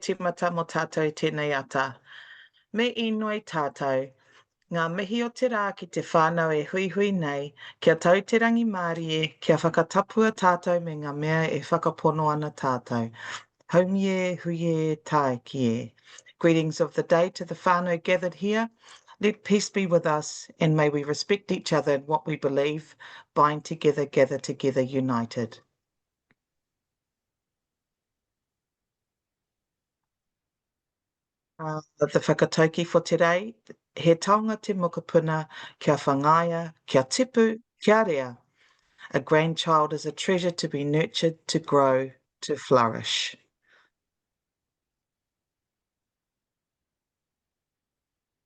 Timata mo tātou tēnei ata. Me inoi tātou, ngā mihi o te rā ki te whānau e hui hui nei, kia tau te rangi Māori e, kia whakatapua tātou me ngā mea e whakapono ana tātou. Haumie huie tae ki e. Greetings of the day to the whānau gathered here. Let peace be with us, and may we respect each other in what we believe, bind together, gather together, united. The whakatauki for today, he taonga te mokopuna, kia whangaia, kia tipu, kia rea. A grandchild is a treasure to be nurtured, to grow, to flourish.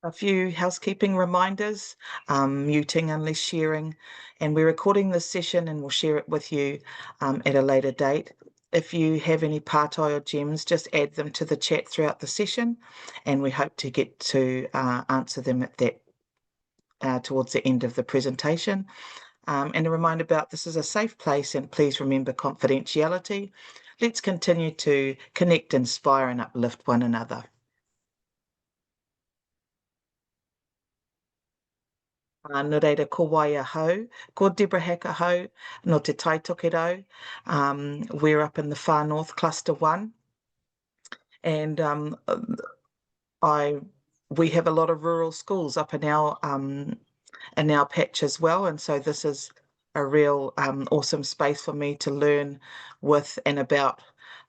A few housekeeping reminders, muting unless sharing, and we're recording this session and we'll share it with you at a later date. If you have any pātai or gems, just add them to the chat throughout the session, and we hope to get to answer them at that towards the end of the presentation. And a reminder about this is a safe place, and please remember confidentiality. Let's continue to connect, inspire, and uplift one another. No reira, ko Waia hau, ko Deborah Hacker hau, no te Taitokero. We're up in the far north, cluster 1. And we have a lot of rural schools up in our patch as well. And so this is a real awesome space for me to learn with and about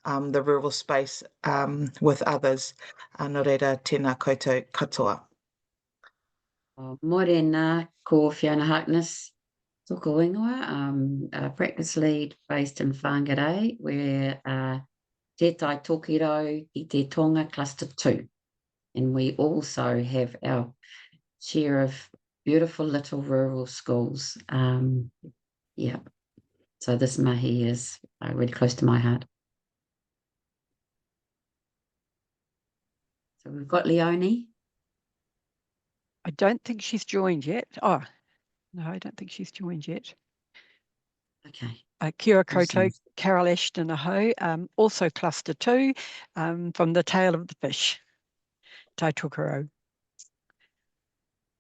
the rural space with others. No reira, tēnā koutou katoa. Morena, ko Fiona Harkness, toko ingoa, a practice lead based in Whangarei, where te tai tokiro I te Tonga Cluster 2. And we also have our share of beautiful little rural schools. Yeah, so this mahi is really close to my heart. So we've got Leonie. I don't think she's joined yet. Oh, no, I don't think she's joined yet. Okay. Kia ora koutou, Carol Ashton aho, also cluster 2, from the tail of the fish, Taitokoro.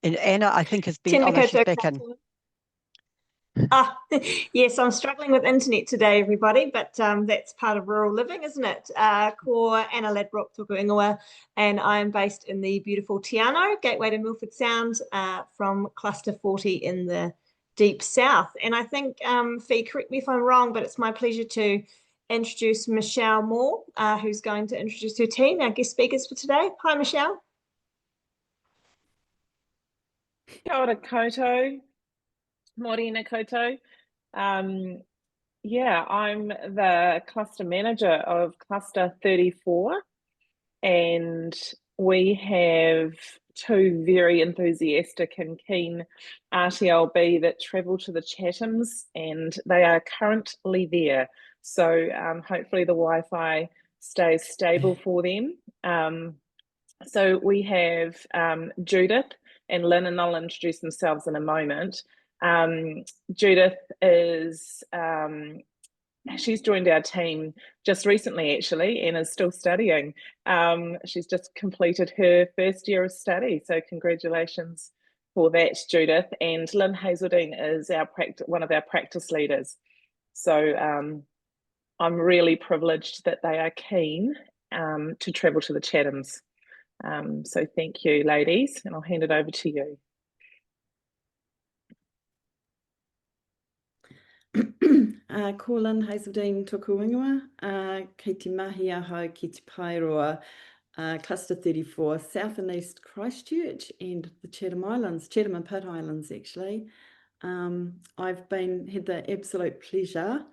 And Anna, I think, has been, although she's back in. Yes, I'm struggling with internet today, everybody, but that's part of rural living, isn't it? Ko Anna Ladbroke toko ingoa, and I'm based in the beautiful Te Anau, gateway to Milford Sound, from cluster 40 in the deep south. And I think, Fee, correct me if I'm wrong, but it's my pleasure to introduce Michelle Moore, who's going to introduce her team, our guest speakers for today. Hi, Michelle. Kia ora koutou. Morena koutou. Yeah, I'm the cluster manager of cluster 34, and we have 2 very enthusiastic and keen RTLB that travel to the Chathams, and they are currently there. So hopefully the Wi-Fi stays stable for them. So we have Judith and Lynn, and I'll introduce themselves in a moment. Judith is, she's joined our team just recently actually, and is still studying. She's just completed her first year of study, so congratulations for that, Judith. And Lynn Hazeldine is one of our practice leaders. So I'm really privileged that they are keen to travel to the Chathams. So thank you, ladies, and I'll hand it over to you. Colin Hazeldine toko ingoa, kei te mahi aho ki te Pairoa, cluster 34, South and East Christchurch and the Chatham Islands, Chatham and Pitt Islands actually. I've had the absolute pleasure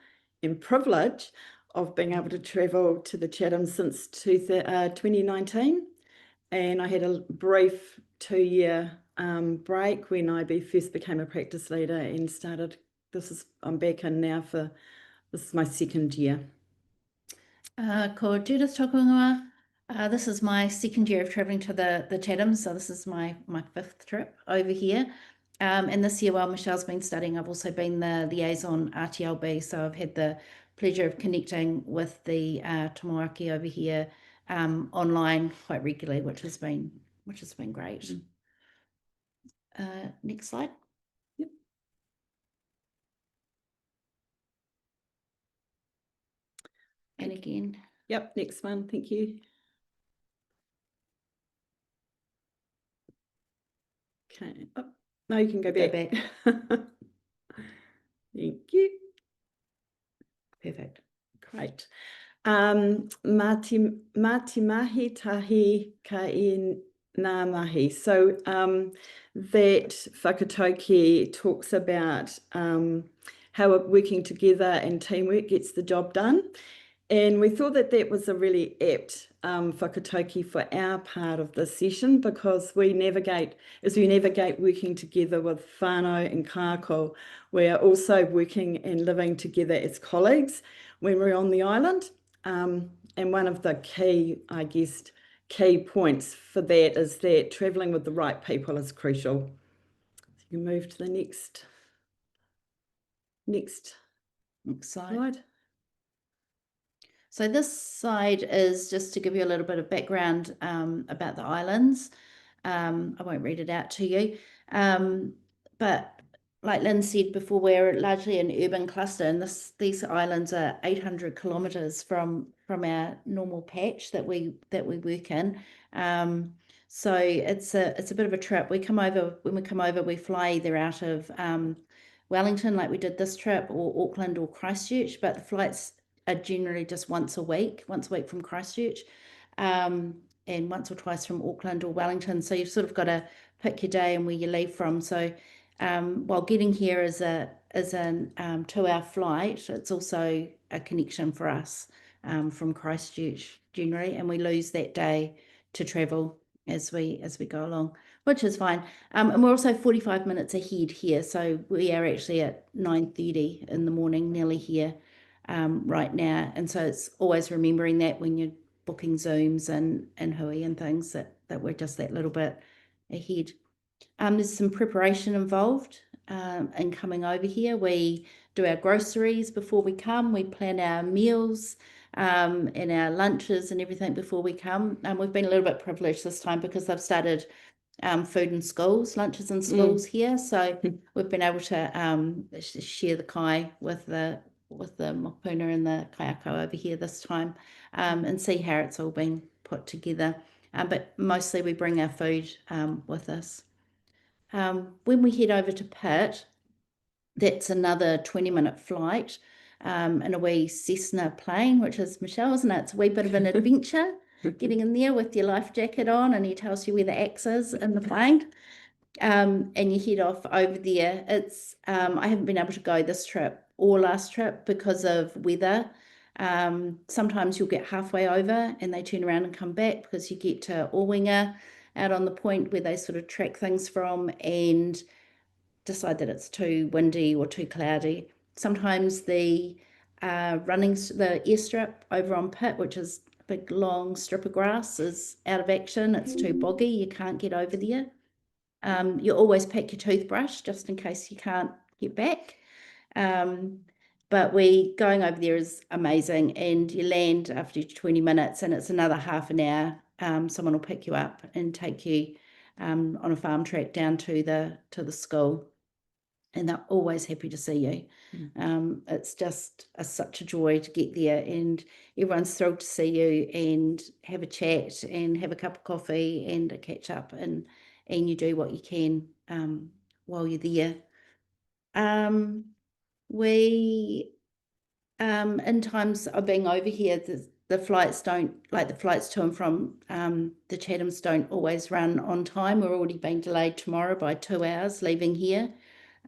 and privilege of being able to travel to the Chatham since 2019, and I had a brief 2-year break when I first became a practice leader and started. I'm back in now this is my 2nd year. Ko Judith toko ingoa. This is my 2nd year of travelling to the Chathams, so this is my 5th trip over here. And this year, while Michelle's been studying, I've also been the liaison RTLB, so I've had the pleasure of connecting with the Tomoaki over here online quite regularly, which has been great. Next slide. Yep. And again. Yep, next one, thank you. Okay, oh, no, you can go back. Thank you. Perfect. Great. Mati mahi tahi ka I ngā mahi. So that whakatauki talks about how working together and teamwork gets the job done. And we thought that that was a really apt whakatauki for our part of the session, because as we navigate working together with whānau and kaiako, we are also working and living together as colleagues when we're on the island. And one of the key points for that is that travelling with the right people is crucial. So you can move to the next slide. So this slide is just to give you a little bit of background about the islands. I won't read it out to you, but like Lynn said before, we're largely an urban cluster, and these islands are 800 kilometres from our normal patch that we work in. So it's a bit of a trip. When we come over, we fly either out of Wellington, like we did this trip, or Auckland or Christchurch, but the flights are generally just once a week from Christchurch, and once or twice from Auckland or Wellington. So you've sort of got to pick your day and where you leave from. So while getting here is a 2-hour flight, it's also a connection for us from Christchurch generally, and we lose that day to travel as we go along, which is fine. And we're also 45 minutes ahead here, so we are actually at 9:30 in the morning, nearly here right now. And so it's always remembering that when you're booking Zooms and hui and things, that we're just that little bit ahead. There's some preparation involved in coming over here. We do our groceries before we come. We plan our meals and our lunches and everything before we come. We've been a little bit privileged this time because they've started food in schools, lunches in schools here. So we've been able to share the kai with the mokpuna and the kaiako over here this time, and see how it's all been put together. But mostly we bring our food with us. When we head over to Pitt, that's another 20-minute flight in a wee Cessna plane, which is Michelle, isn't it? It's a wee bit of an adventure getting in there with your life jacket on, and he tells you where the axe is in the plane. And you head off over there. It's I haven't been able to go this trip or last trip because of weather. Sometimes you'll get halfway over and they turn around and come back because you get to Orwinga out on the point where they sort of track things from and decide that it's too windy or too cloudy. Sometimes the airstrip over on Pitt, which is a big long strip of grass, is out of action. It's too boggy. You can't get over there. You always pack your toothbrush just in case you can't get back. But going over there is amazing, and you land after 20 minutes and it's another half an hour. Someone will pick you up and take you on a farm track down to the school, and they're always happy to see you. It's just such a joy to get there, and everyone's thrilled to see you and have a chat and have a cup of coffee and a catch up, and you do what you can while you're there. In times of being over here, the flights don't, like the flights to and from the Chathams don't always run on time. We're already being delayed tomorrow by 2 hours leaving here,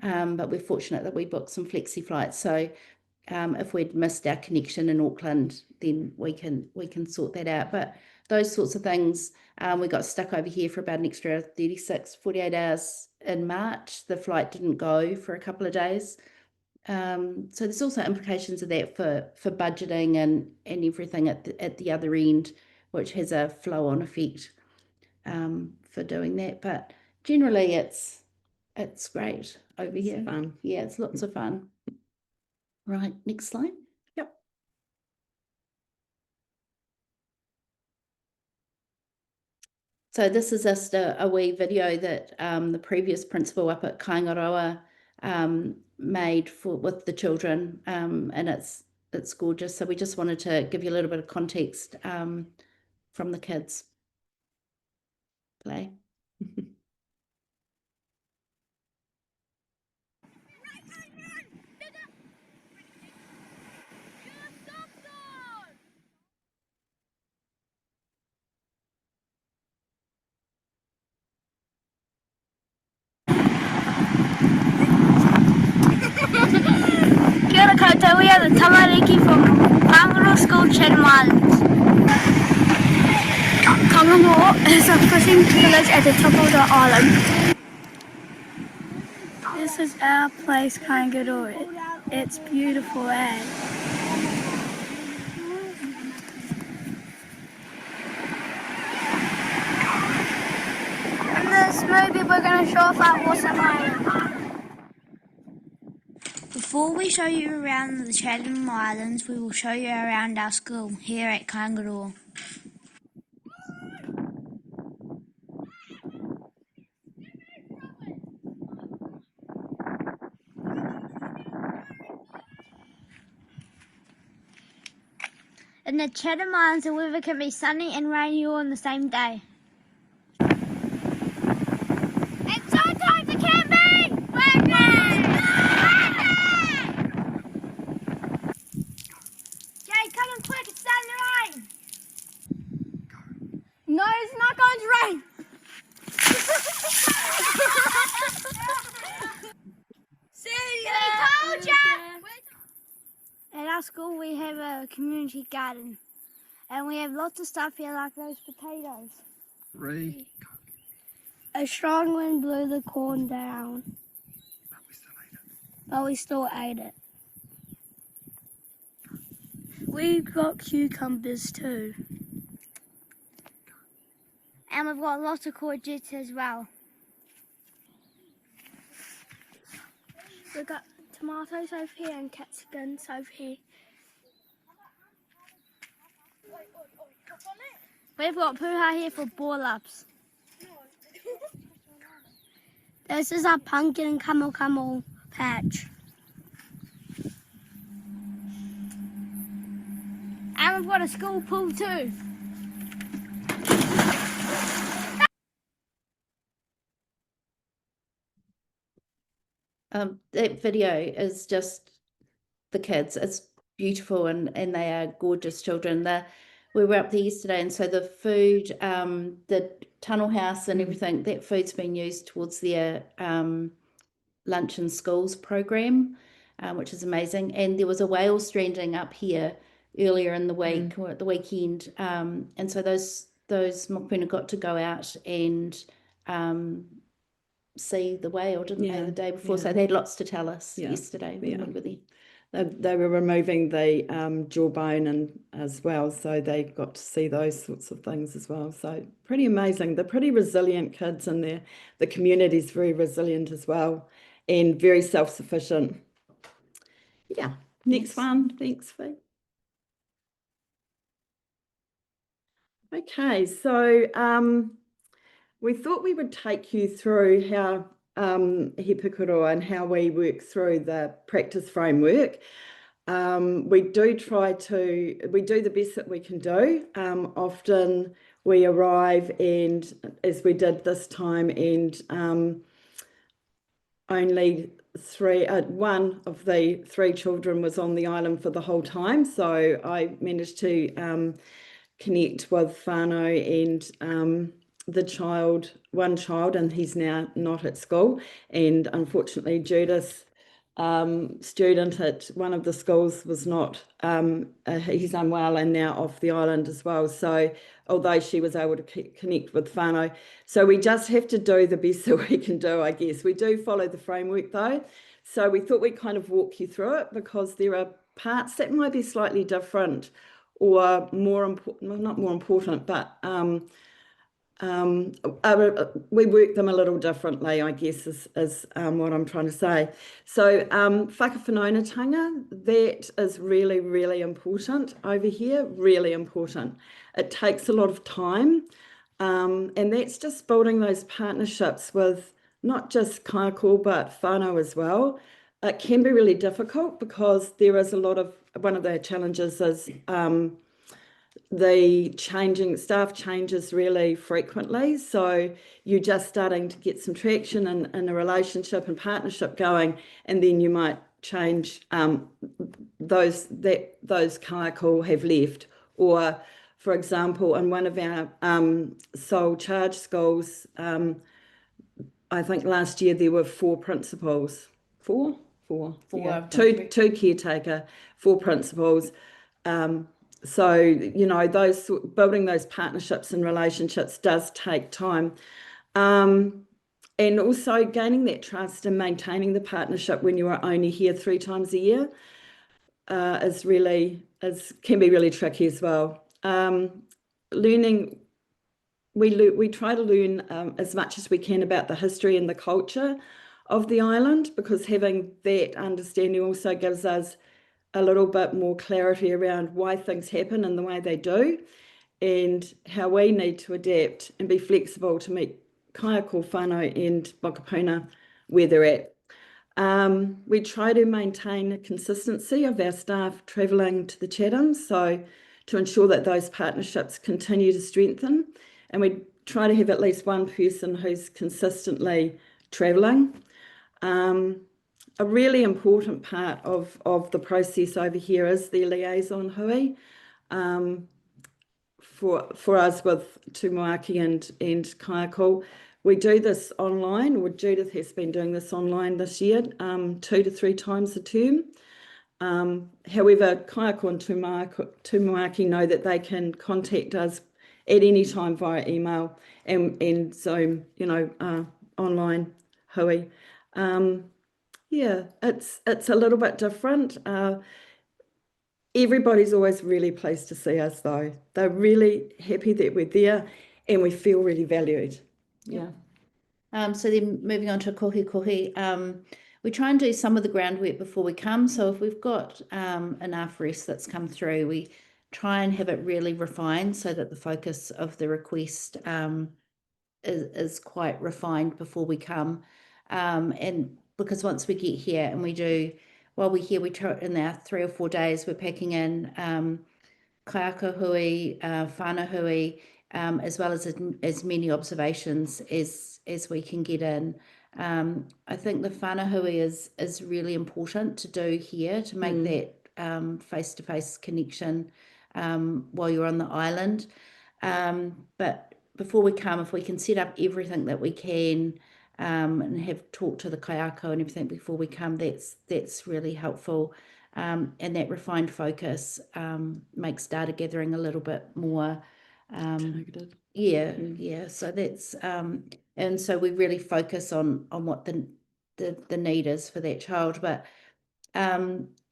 but we're fortunate that we booked some flexi flights. So if we'd missed our connection in Auckland, then we can sort that out. But those sorts of things, we got stuck over here for about an extra 48 hours in March. The flight didn't go for a couple of days. So there's also implications of that for budgeting and everything at the other end, which has a flow-on effect for doing that. But generally, it's great over here. Fun. Yeah, it's lots of fun. Right, next slide. Yep. So this is just a wee video that the previous principal up at Aotearoa made with the children, and it's gorgeous. So we just wanted to give you a little bit of context from the kids. Play. Kia ora koutou, we are the tamariki from Aotearoa School, Chatham Islands. Kaiako is a fishing village at the top of the island. This is our place, Kaiako. It's beautiful, eh? In this movie, we're going to show off our awesome island. Before we show you around the Chatham Islands, we will show you around our school here at Aotearoa. In the Chatham Islands, the weather can be sunny and rainy all on the same day. And sometimes it can be windy! Jay, come on quick, it's starting to rain! No, it's not going to rain! See ya! We told ya! At our school we have a community garden and we have lots of stuff here like those potatoes. Right. A strong wind blew the corn down. But we still ate it. We've got cucumbers too. And we've got lots of courgettes as well. We've got tomatoes over here and capsicums over here. We've got puha here for boil-ups. This is our pumpkin and camel patch. And we've got a school pool too. That video is just the kids. It's beautiful and they are gorgeous children. We were up there yesterday, and so the food, the tunnel house and everything, that food's been used towards their lunch in schools program, which is amazing. And there was a whale stranding up here earlier in the week or at the weekend, and so those mokupuna got to go out and see the whale, didn't they, the day before? So they had lots to tell us yesterday when we were there. They were removing the jawbone and as well, so they got to see those sorts of things as well. So pretty amazing. They're pretty resilient kids, and the community's very resilient as well and very self-sufficient. Yeah, next one. Thanks, Fee. Okay, so we thought we would take you through how He Pukuroa and how we work through the practice framework. We do the best that we can do. Often we arrive and, as we did this time, and only one of the three children was on the island for the whole time. So I managed to connect with whānau and one child, and he's now not at school. And unfortunately, Judith, student at one of the schools, was not, he's unwell and now off the island as well. So although she was able to connect with whānau, so we just have to do the best that we can do, I guess. We do follow the framework though. So we thought we'd kind of walk you through it, because there are parts that might be slightly different or more important, well, not more important, but we work them a little differently, I guess, is what I'm trying to say. So whakawhanaungatanga, that is really, really important over here, really important. It takes a lot of time. And that's just building those partnerships with not just kaiako, but whānau as well. It can be really difficult because there is one of the challenges is the staff changes really frequently. So you're just starting to get some traction in a relationship and partnership going, and then you might change those kaiako have left. Or, for example, in one of our sole charge schools, I think last year there were 4 principals. Four, yeah. Two caretaker, 4 principals. So, you know, building those partnerships and relationships does take time. And also gaining that trust and maintaining the partnership when you are only here 3 times a year can be really tricky as well. Learning, we try to learn as much as we can about the history and the culture of the island, because having that understanding also gives us a little bit more clarity around why things happen and the way they do, and how we need to adapt and be flexible to meet kaiako, whānau and whakapuna where they're at. We try to maintain a consistency of our staff travelling to the Chatham, so to ensure that those partnerships continue to strengthen, and we try to have at least one person who's consistently travelling. A really important part of the process over here is the liaison hui for us with tumuaki and kaiako. We do this online, or Judith has been doing this online this year, 2 to 3 times a term. However, kaiako and tumuaki know that they can contact us at any time via email and Zoom, you know, online hui. Yeah, it's a little bit different. Everybody's always really pleased to see us, though. They're really happy that we're there and we feel really valued. Yeah. So then moving on to kohi, we try and do some of the groundwork before we come. So if we've got enough rest that's come through, we try and have it really refined so that the focus of the request is quite refined before we come. And because once we get here and while we're here, we try in our 3 or 4 days, we're packing in kaiako hui, whānau hui, as well as many observations as we can get in. I think the whānau hui is really important to do here to make that face-to-face connection while you're on the island. But before we come, if we can set up everything that we can and have talked to the kaiako and everything before we come, that's really helpful. And that refined focus makes data gathering a little bit more targeted. Yeah. So that's and so we really focus on what the need is for that child. But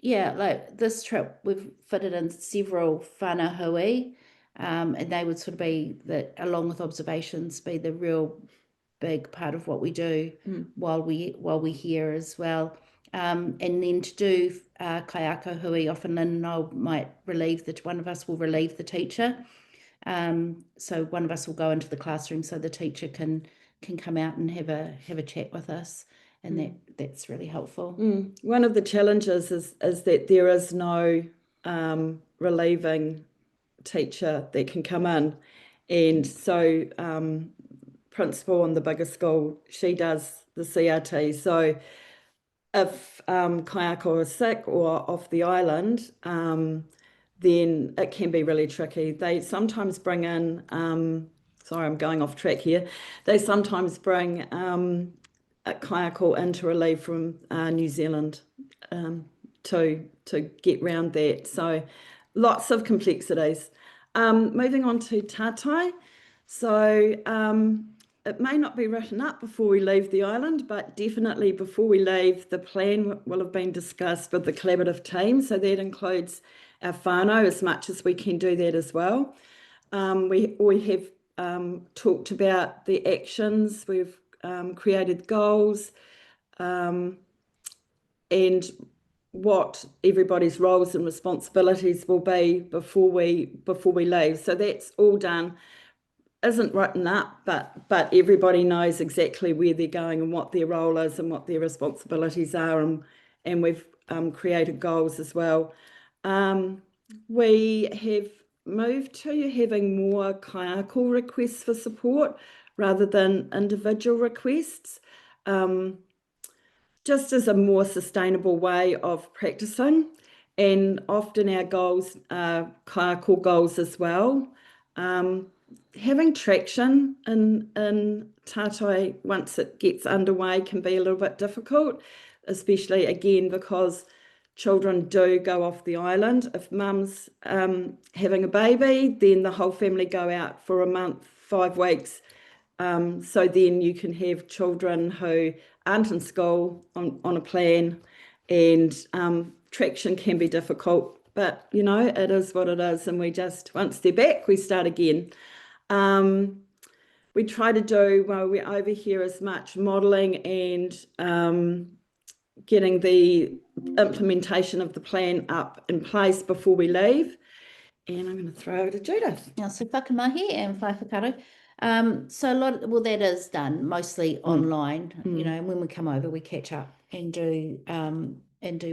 yeah, like this trip, we've fitted in several whānau hui, and they would sort of be that, along with observations, be the real big part of what we do while we're here as well. And then to do kaiako hui, often Lynn and I might one of us will relieve the teacher. So one of us will go into the classroom so the teacher can come out and have a chat with us, and that's really helpful. One of the challenges is that there is no relieving teacher that can come in, and so principal in the bigger school, she does the CRT. So if kaiako is sick or off the island, then it can be really tricky. They sometimes bring in, sorry, I'm going off track here. They sometimes bring a kaiako in to relieve from New Zealand to get round that. So lots of complexities. Moving on to tātai. So it may not be written up before we leave the island, but definitely before we leave, the plan will have been discussed with the collaborative team. So that includes our whānau, as much as we can do that as well. We have talked about the actions, we've created goals, and what everybody's roles and responsibilities will be before we leave. So that's all done isn't written up, but everybody knows exactly where they're going and what their role is and what their responsibilities are, and we've created goals as well. We have moved to having more kaiako requests for support rather than individual requests, just as a more sustainable way of practicing. And often our goals are kaiako goals as well. Having traction in tātai once it gets underway can be a little bit difficult, especially again because children do go off the island. If mum's having a baby, then the whole family go out for a month, 5 weeks. So then you can have children who aren't in school on a plan, and traction can be difficult. But, you know, it is what it is. And we just, once they're back, we start again. We try to do, while we're over here, as much modelling and getting the implementation of the plan up in place before we leave. And I'm going to throw over to Judith. Now, so whakamahi and whai whakaaro. So a lot, well, that is done mostly online, you know, and when we come over, we catch up and do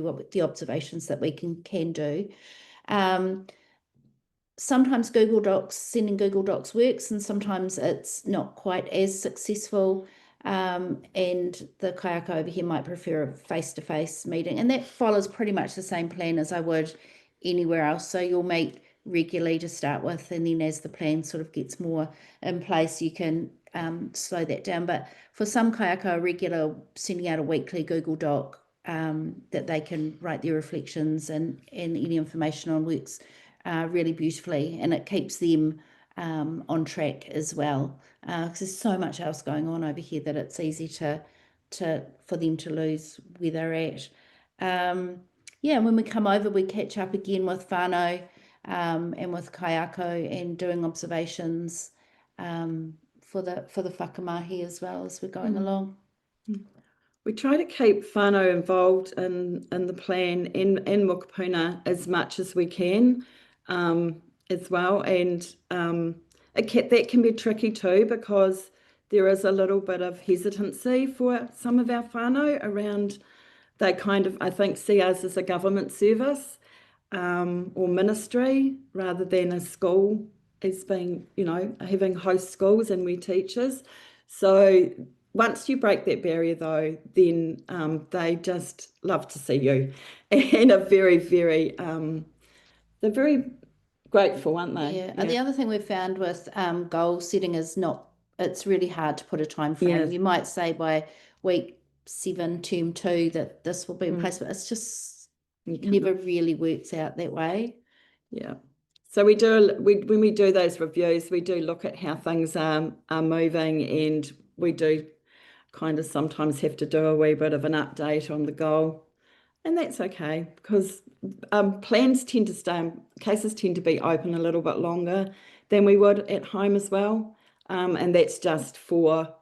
what the observations that we can do. Sometimes Google Docs, sending Google Docs works, and sometimes it's not quite as successful. And the kaiako over here might prefer a face-to-face meeting, and that follows pretty much the same plan as I would anywhere else. So you'll meet regularly to start with, and then as the plan sort of gets more in place, you can slow that down. But for some kaiako, regular sending out a weekly Google Doc that they can write their reflections and any information on works really beautifully, and it keeps them on track as well, because there's so much else going on over here that it's easy for them to lose where they're at. Yeah, when we come over, we catch up again with whānau and with kaiako and doing observations for the whakamahi as well as we're going along. We try to keep whānau involved in the plan and mokopuna as much as we can as well, and that can be tricky too, because there is a little bit of hesitancy for some of our whānau around. They kind of, I think, see us as a government service or ministry rather than a school as being, you know, having host schools and we're teachers. So once you break that barrier though, then they just love to see you and are very, very, they're very grateful, aren't they? Yeah. And the other thing we've found with goal setting is it's really hard to put a time frame. Yes. You might say by week 7, term 2, that this will be in place, but it's just never really works out that way. Yeah. So when we do those reviews, we do look at how things are moving, and we do kind of sometimes have to do a wee bit of an update on the goal. And that's okay, because cases tend to be open a little bit longer than we would at home as well. And that's just for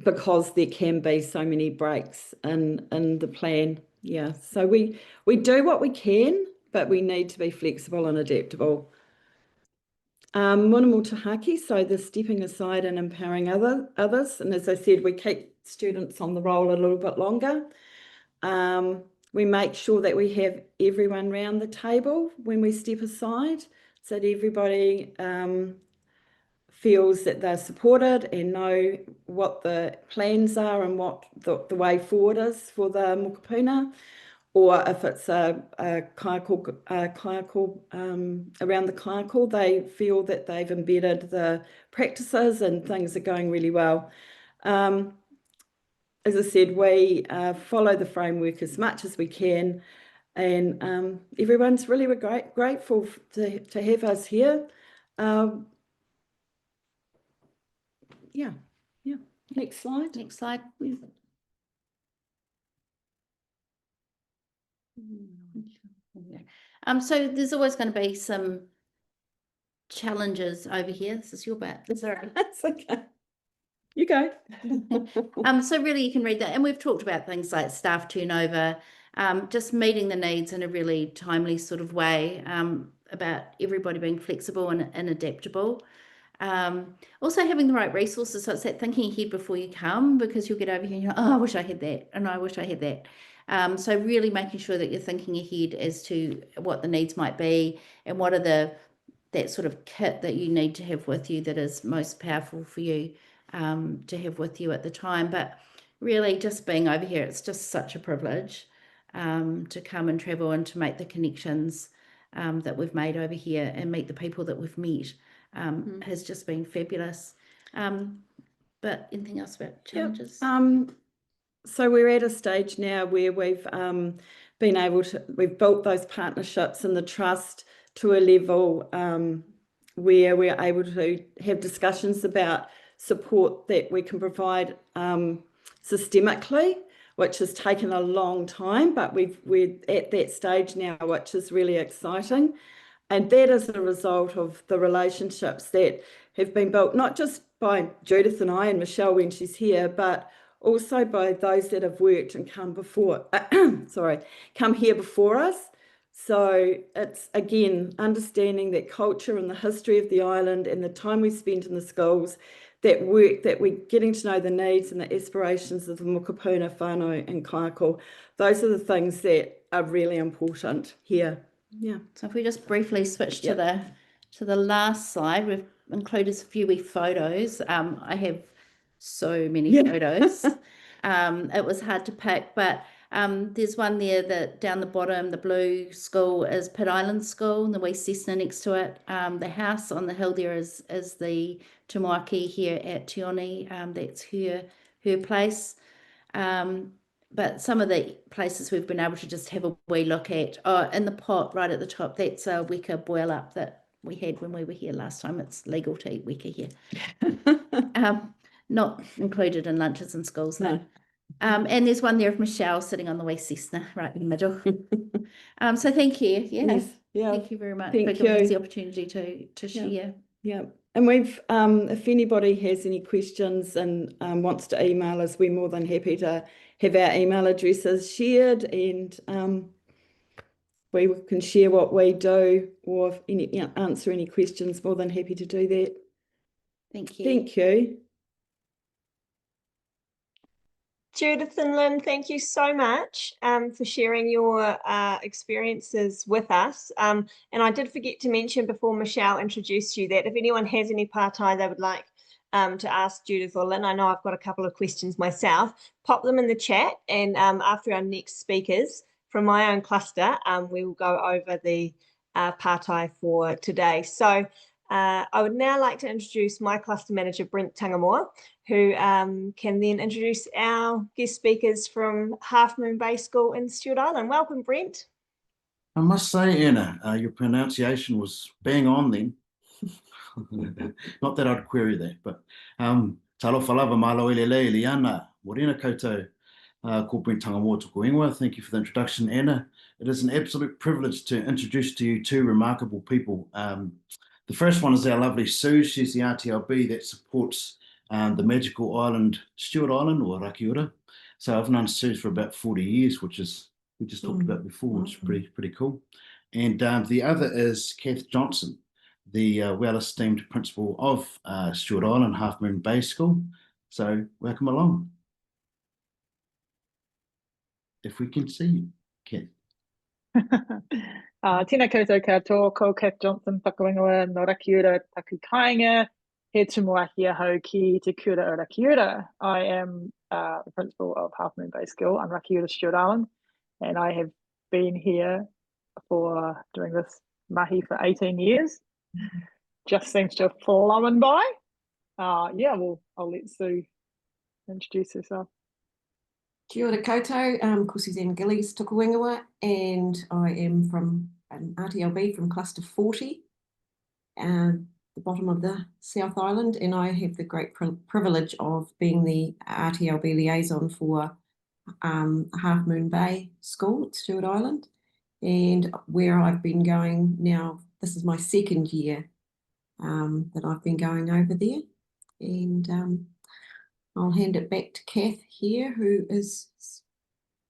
because there can be so many breaks in the plan. Yeah, so we do what we can, but we need to be flexible and adaptable. Mona Mutahaki, so the stepping aside and empowering others. And as I said, we keep students on the roll a little bit longer. We make sure that we have everyone round the table when we step aside, so that everybody feels that they're supported and know what the plans are and what the way forward is for the mokopuna, or if it's a kaiako around the kaiako, they feel that they've embedded the practices and things are going really well. As I said, we follow the framework as much as we can, and everyone's really grateful to have us here. Yeah. Next slide. Next slide. So there's always going to be some challenges over here. This is your bit. Sorry. That's okay. You go. So really you can read that. And we've talked about things like staff turnover, just meeting the needs in a really timely sort of way. about everybody being flexible and adaptable. Also having the right resources. So it's that thinking ahead before you come, because you'll get over here and you're like, oh, I wish I had that, and I wish I had that. So really making sure that you're thinking ahead as to what the needs might be and what are that sort of kit that you need to have with you that is most powerful for you to have with you at the time. But really just being over here, it's just such a privilege to come and travel and to make the connections that we've made over here and meet the people that we've met. Has just been fabulous. But anything else about challenges? Yep. So we're at a stage now where we've we've built those partnerships and the trust to a level where we're able to have discussions about support that we can provide systemically, which has taken a long time, but we're at that stage now, which is really exciting. And that is a result of the relationships that have been built, not just by Judith and I and Michelle when she's here, but also by those that have worked and come here before us. So it's, again, understanding that culture and the history of the island and the time we spent in the schools, that work, that we're getting to know the needs and the aspirations of the mokopuna whānau and kaiako. Those are the things that are really important here. Yeah. So if we just briefly switch to the last slide, we've included a few wee photos. I have so many photos. It was hard to pick, but there's one there that down the bottom, the blue school is Pitt Island School, and the wee Cessna next to it. The house on the hill there is the tamariki here at Te Oni. That's her place. But some of the places we've been able to just have a wee look at. Oh, in the pot right at the top, that's a weka boil up that we had when we were here last time. It's legal to eat weka here. Not included in lunches and schools, no. And there's one there of Michelle sitting on the wee Cessna right in the middle. So thank you. Yes. Yeah. Thank you very much for giving us the opportunity to share. Yeah. And we've, if anybody has any questions and wants to email us, we're more than happy to have our email addresses shared, and we can share what we do, or answer any questions. More than happy to do that. Thank you. Thank you. Judith and Lynn, thank you so much for sharing your experiences with us. And I did forget to mention before Michelle introduced you that if anyone has any partai they would like to ask Judith or Lynn, I know I've got a couple of questions myself, pop them in the chat, and after our next speakers from my own cluster, we will go over the partai for today. So I would now like to introduce my cluster manager, Brent Tangamoa, who can then introduce our guest speakers from Half Moon Bay School in Stewart Island. Welcome, Brent. I must say, Anna, your pronunciation was bang on then. Not that I'd query that, but talofa lava malo elele liana, morena koutou, ko Brent Tangamoa tōku ingoa. Thank you for the introduction, Anna. It is an absolute privilege to introduce to you two remarkable people. The first one is our lovely Sue. She's the RTLB that supports the magical island, Stewart Island, or Rakiura. So I've known Sue for about 40 years, which is, we just talked about before, which is pretty cool. And the other is Kath Johnson, the well-esteemed principal of Stewart Island, Half Moon Bay School. So welcome along. If we can see you, Kath. Tēnā koutou katoa, ko Kath Johnson, whakaingoa no Rakiura taku kāinga, he tumuahia hau ki te kura o Rakiura. I am the principal of Half Moon Bay School on Rakiura, Stewart Island, and I have been here for doing this mahi for 18 years. Just seems to have flown by. Yeah, well, I'll let Sue introduce herself. Kia ora koutou, ko Suzanne Gillies tōku ingoa, and I am from RTLB from Cluster 40, the bottom of the South Island, and I have the great privilege of being the RTLB liaison for Half Moon Bay School at Stewart Island, and where I've been going now, this is my second year that I've been going over there, and I'll hand it back to Kath here, who is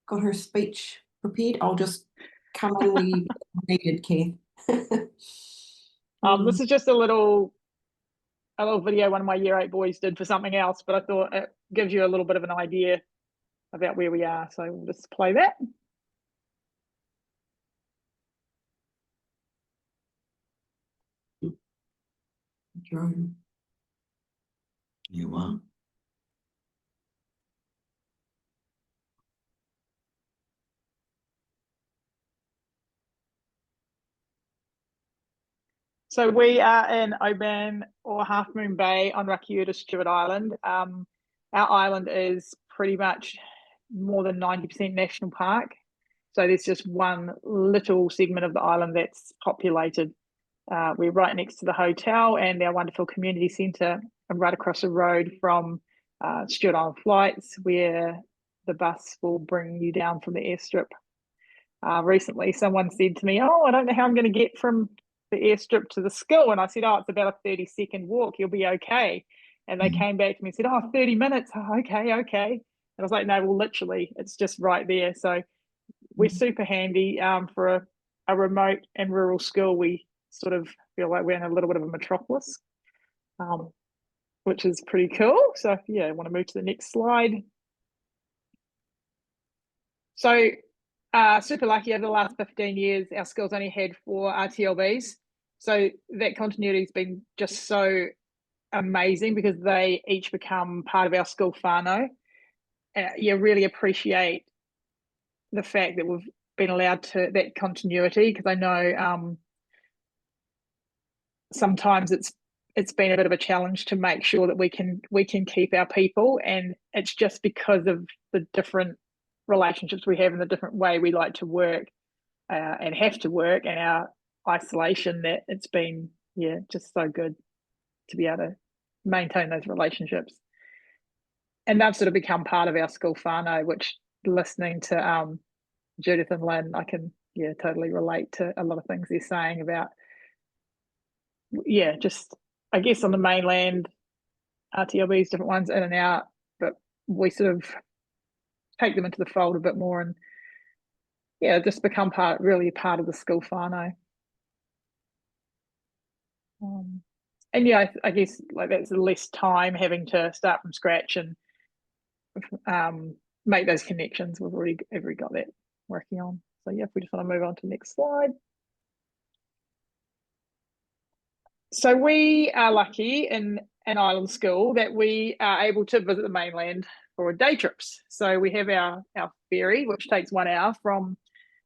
got her speech prepared. I'll just come in where you needed, Kath. This is just a little video one of my year 8 boys did for something else, but I thought it gives you a little bit of an idea about where we are. So we'll just play that. Drone. You are. So we are in Oban or Half Moon Bay on Rakiuta, Stewart Island. Our island is pretty much more than 90% national park. So there's just one little segment of the island that's populated. We're right next to the hotel and our wonderful community centre, and right across the road from Stewart Island Flights, where the bus will bring you down from the airstrip. Recently, someone said to me, "Oh, I don't know how I'm going to get from the airstrip to the school." And I said, "Oh, it's about a 30-second walk. You'll be okay." And they came back to me and said, "Oh, 30 minutes. Oh, okay. And I was like, "No, well, literally, it's just right there." So we're super handy for a remote and rural school. We sort of feel like we're in a little bit of a metropolis, which is pretty cool. So yeah, I want to move to the next slide. So super lucky over the last 15 years, our school's only had 4 RTLBs. So that continuity has been just so amazing because they each become part of our school whānau. You really appreciate the fact that we've been allowed to that continuity, because I know sometimes it's been a bit of a challenge to make sure that we can keep our people, and it's just because of the different relationships we have and the different way we like to work and have to work, and our isolation, that it's been just so good to be able to maintain those relationships. And they've sort of become part of our school whānau, which, listening to Judith and Lynn, I can totally relate to a lot of things they're saying about just I guess on the mainland RTLBs, different ones in and out, but we sort of take them into the fold a bit more and just become really part of the school whānau. And I guess like that's less time having to start from scratch and make those connections. We've already got that working on. So if we just want to move on to the next slide. So we are lucky in an island school that we are able to visit the mainland for day trips. So we have our ferry, which takes 1 hour from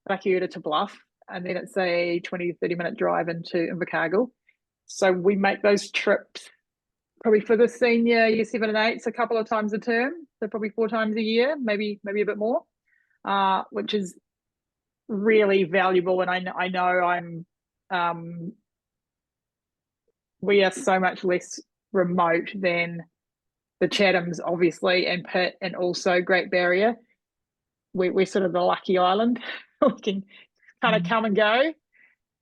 Rakiuta to Bluff, and then it's a 20-30 minute drive into Invercargill. So we make those trips probably for the senior year 7 and 8s a couple of times a term, so probably 4 times a year, maybe a bit more, which is really valuable. And I know we are so much less remote than the Chathams, obviously, and Pitt, and also Great Barrier. We're sort of the lucky island. We can kind of come and go.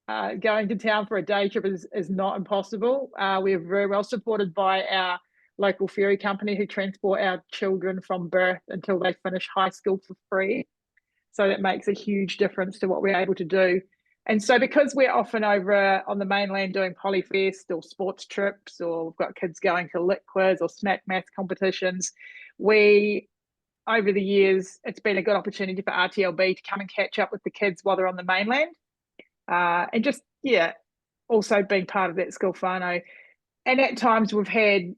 Going to town for a day trip is not impossible. We're very well supported by our local ferry company, who transport our children from birth until they finish high school for free. So that makes a huge difference to what we're able to do. And so because we're often over on the mainland doing Polyfest or sports trips, or we've got kids going to lit quiz or snack math competitions, over the years, it's been a good opportunity for RTLB to come and catch up with the kids while they're on the mainland. And just, also being part of that school whānau. And at times we've had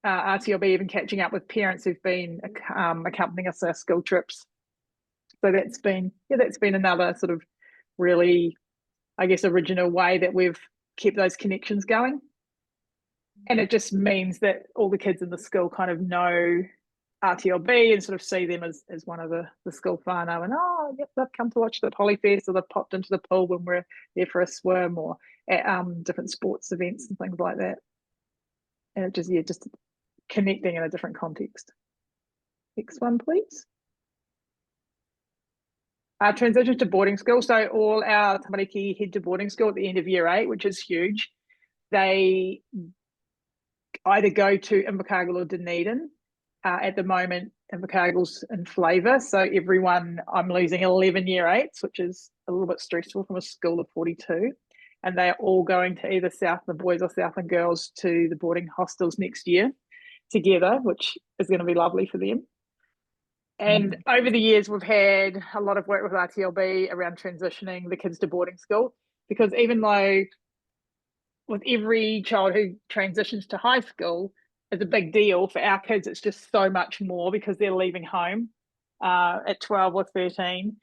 RTLB even catching up with parents who've been accompanying us on our school trips. So that's been another sort of really, I guess, original way that we've kept those connections going. And it just means that all the kids in the school kind of know RTLB and sort of see them as one of the school whānau, and they've come to watch the Polyfest, or they've popped into the pool when we're there for a swim, or at different sports events and things like that. And it just connecting in a different context. Next one, please. Transition to boarding school. So all our tamariki head to boarding school at the end of year 8, which is huge. They either go to Invercargill or Dunedin. At the moment, Invercargill's in flavour. So everyone, I'm losing 11 year 8s, which is a little bit stressful from a school of 42. and they're all going to either Southland boys or Southland girls to the boarding hostels next year together, which is going to be lovely for them. And over the years, we've had a lot of work with RTLB around transitioning the kids to boarding school, because even though with every child who transitions to high school is a big deal, for our kids it's just so much more because they're leaving home at 12 or 13,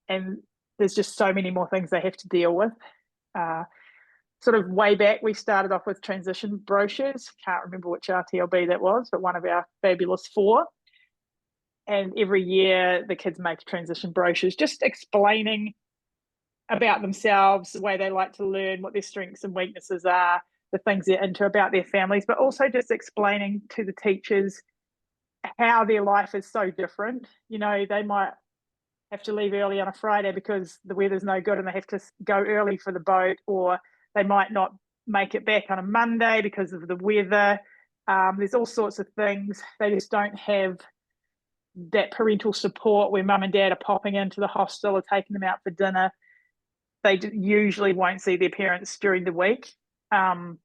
and there's just so many more things they have to deal with. Sort of way back, we started off with transition brochures. Can't remember which RTLB that was, but one of our fabulous 4. And every year the kids make transition brochures just explaining about themselves, the way they like to learn, what their strengths and weaknesses are, the things they're into, about their families, but also just explaining to the teachers how their life is so different. You know, they might have to leave early on a Friday because the weather's no good and they have to go early for the boat, or they might not make it back on a Monday because of the weather. There's all sorts of things. They just don't have that parental support where mum and dad are popping into the hostel or taking them out for dinner. They usually won't see their parents during the week. So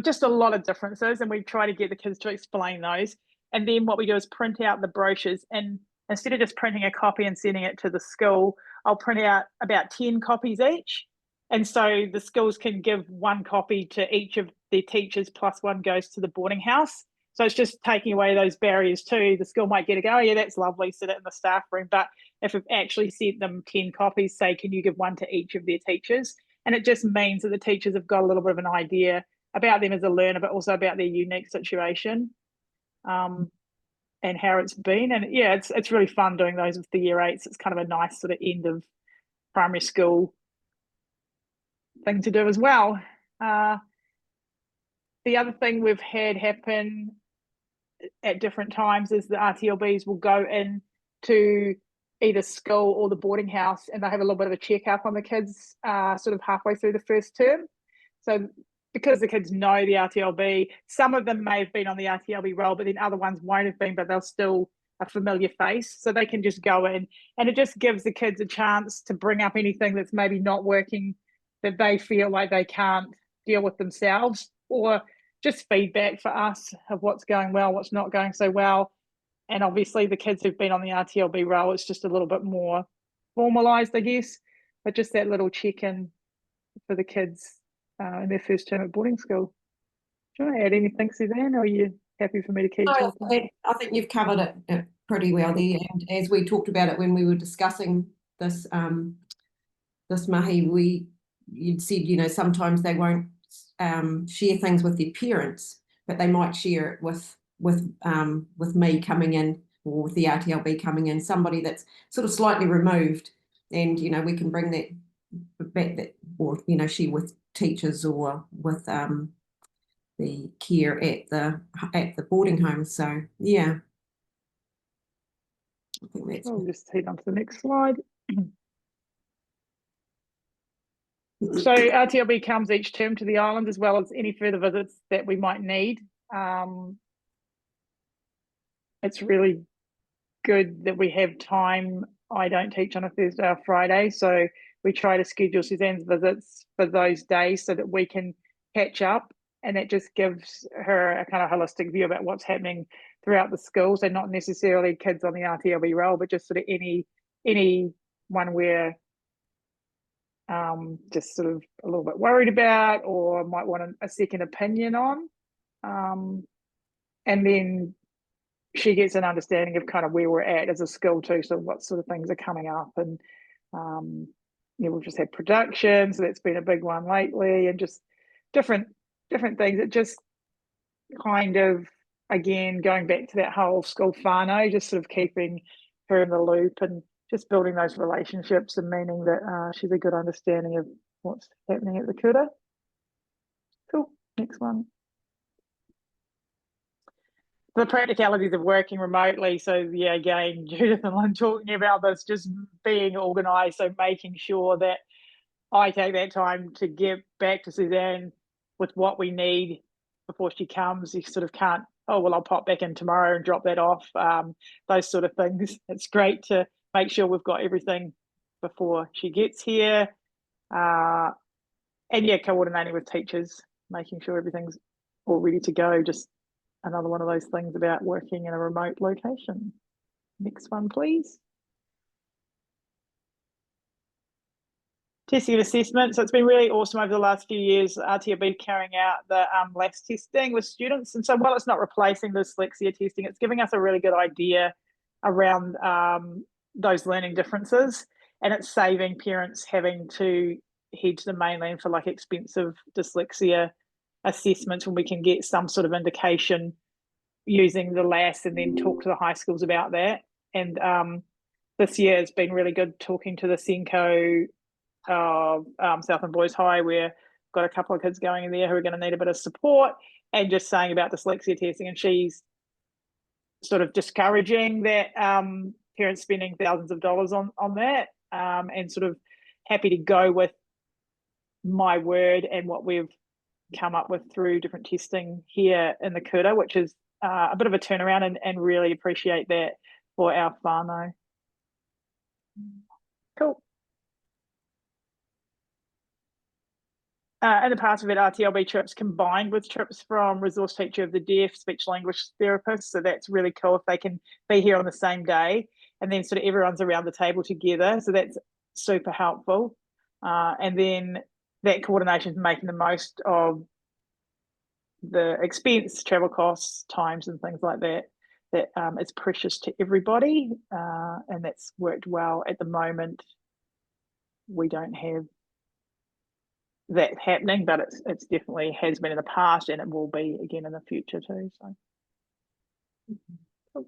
just a lot of differences, and we try to get the kids to explain those. And then what we do is print out the brochures, and instead of just printing a copy and sending it to the school, I'll print out about 10 copies each. And so the schools can give 1 copy to each of their teachers, plus 1 goes to the boarding house. So it's just taking away those barriers too. The school might get to go, oh yeah, that's lovely, sit it in the staff room. But if we've actually sent them 10 copies, say, can you give 1 to each of their teachers? And it just means that the teachers have got a little bit of an idea about them as a learner, but also about their unique situation and how it's been. And yeah, it's really fun doing those with the year 8s. It's kind of a nice sort of end of primary school thing to do as well. The other thing we've had happen at different times is the RTLBs will go in to either school or the boarding house, and they have a little bit of a checkup on the kids sort of halfway through the first term. So because the kids know the RTLB, some of them may have been on the RTLB roll, but then other ones won't have been, but they'll still a familiar face. So they can just go in, and it just gives the kids a chance to bring up anything that's maybe not working, that they feel like they can't deal with themselves, or just feedback for us of what's going well, what's not going so well. And obviously the kids who've been on the RTLB role, it's just a little bit more formalised, I guess, but just that little check-in for the kids in their first term at boarding school. Do you want to add anything, Suzanne, or are you happy for me to keep talking? I think you've covered it pretty well there. And as we talked about it when we were discussing this this mahi, you'd said, you know, sometimes they won't share things with their parents, but they might share it with me coming in, or with the RTLB coming in, somebody that's sort of slightly removed, and you know, we can bring that back, or you know, share with teachers or with the care at the boarding home. So yeah, I think that's. We'll just head on to the next slide. So RTLB comes each term to the island, as well as any further visits that we might need. It's really good that we have time. I don't teach on a Thursday or Friday, so we try to schedule Suzanne's visits for those days so that we can catch up, and that just gives her a kind of holistic view about what's happening throughout the school. So not necessarily kids on the RTLB role, but just sort of any one where just sort of a little bit worried about, or might want a second opinion on. And then she gets an understanding of kind of where we're at as a school too, so what sort of things are coming up. And yeah, we've just had production, so that's been a big one lately, and just different things. It just kind of, again, going back to that whole school whānau, just sort of keeping her in the loop and just building those relationships, and meaning that she's a good understanding of what's happening at the kura. Cool, next one. The practicalities of working remotely. So yeah, again, Judith and Lynn talking about this, just being organised, so making sure that I take that time to get back to Suzanne with what we need before she comes. You sort of can't, oh, well, I'll pop back in tomorrow and drop that off, those sort of things. It's great to make sure we've got everything before she gets here. And yeah, coordinating with teachers, making sure everything's all ready to go. Just another one of those things about working in a remote location. Next one, please. Testing and assessment. So it's been really awesome over the last few years, RTLB carrying out the LAS testing with students. And so while it's not replacing the dyslexia testing, it's giving us a really good idea around those learning differences. And it's saving parents having to head to the mainland for like expensive dyslexia assessments when we can get some sort of indication using the LAS and then talk to the high schools about that. And this year it's been really good talking to the Senko of Southland Boys High, where we've got a couple of kids going in there who are going to need a bit of support, and just saying about dyslexia testing, and she's sort of discouraging that parents spending thousands of dollars on that, and sort of happy to go with my word and what we've come up with through different testing here in the Kura, which is a bit of a turnaround, and really appreciate that for our whānau. Cool. In the past, we've had RTLB trips combined with trips from resource teacher of the deaf, speech language therapist. So that's really cool if they can be here on the same day, and then sort of everyone's around the table together. So that's super helpful. And then that coordination is making the most of the expense, travel costs, times, and things like that. That it's precious to everybody, and that's worked well. At the moment, we don't have that happening, but it's definitely has been in the past, and it will be again in the future too. So cool.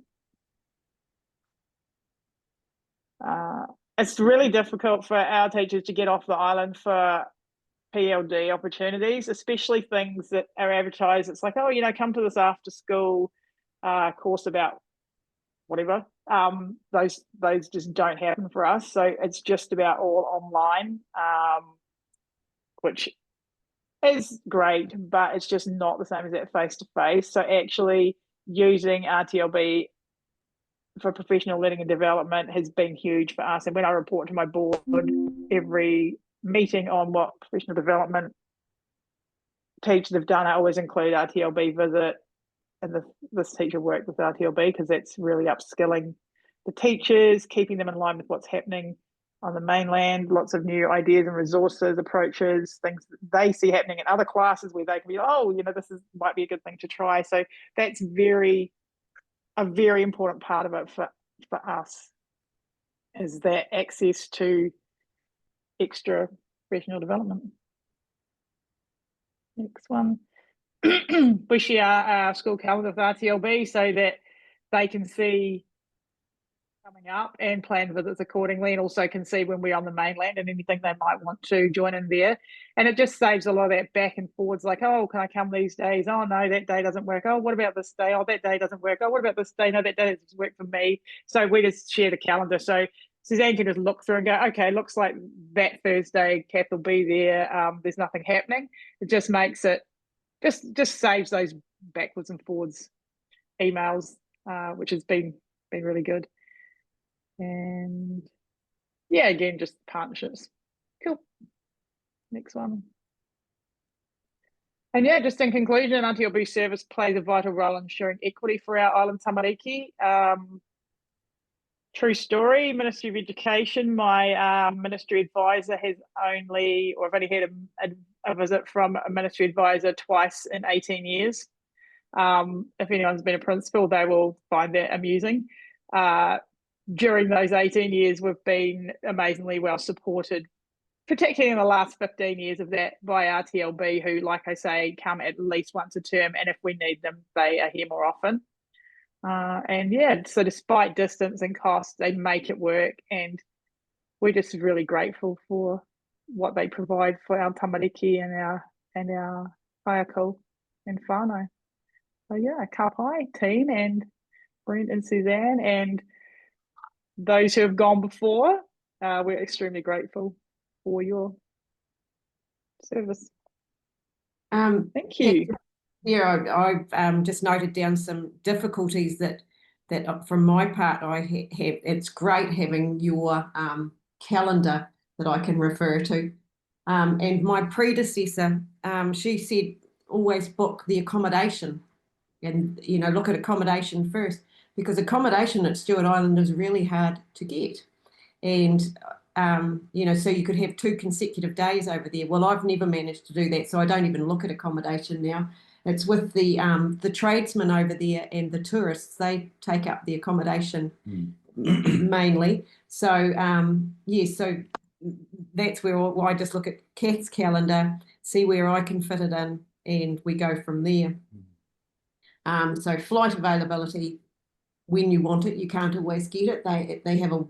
It's really difficult for our teachers to get off the island for PLD opportunities, especially things that are advertised. It's like, oh, you know, come to this after school course about whatever. Those just don't happen for us. So it's just about all online, which is great, but it's just not the same as that face-to-face. So actually using RTLB for professional learning and development has been huge for us. And when I report to my board every meeting on what professional development teachers have done, I always include RTLB visit and this teacher worked with RTLB, because that's really upskilling the teachers, keeping them in line with what's happening on the mainland, lots of new ideas and resources, approaches, things that they see happening in other classes where they can be, oh, you know, this might be a good thing to try. So that's a very important part of it for us, is that access to extra professional development. Next one. We share our school calendar with RTLB so that they can see coming up and plan visits accordingly, and also can see when we're on the mainland and anything they might want to join in there. And it just saves a lot of that back and forwards, like, oh, can I come these days? Oh no, that day doesn't work. Oh, what about this day? Oh, that day doesn't work. Oh, what about this day? No, that day doesn't work for me. So we just share the calendar. So Suzanne can just look through and go, okay, looks like that Thursday Kath will be there. There's nothing happening. It just makes it just saves those backwards and forwards emails, which has been really good. And yeah, again, just partnerships. Cool. Next one. And yeah, just in conclusion, RTLB service plays a vital role in ensuring equity for our island tamariki. True story, Ministry of Education, my ministry advisor has I've only had a visit from a ministry advisor twice in 18 years. If anyone's been a principal, they will find that amusing. During those 18 years, we've been amazingly well supported, particularly in the last 15 years of that, by RTLB, who, like I say, come at least once a term, and if we need them, they are here more often. And yeah, so despite distance and cost, they make it work, and we're just really grateful for what they provide for our tamariki and our kaiako and whānau. So yeah, ka pai team and Brent and Suzanne and those who have gone before, we're extremely grateful for your service. Thank you. Yeah, I've just noted down some difficulties that from my part I have. It's great having your calendar that I can refer to, And my predecessor, she said, always book the accommodation and, you know, look at accommodation first, because accommodation at Stewart Island is really hard to get. And, you know, so you could have 2 consecutive days over there. Well, I've never managed to do that, so I don't even look at accommodation now. It's with the tradesmen over there and the tourists. They take up the accommodation mainly. So, yeah, so that's where I just look at Kath's calendar, see where I can fit it in, and we go from there. So flight availability, when you want it, you can't always get it. They have a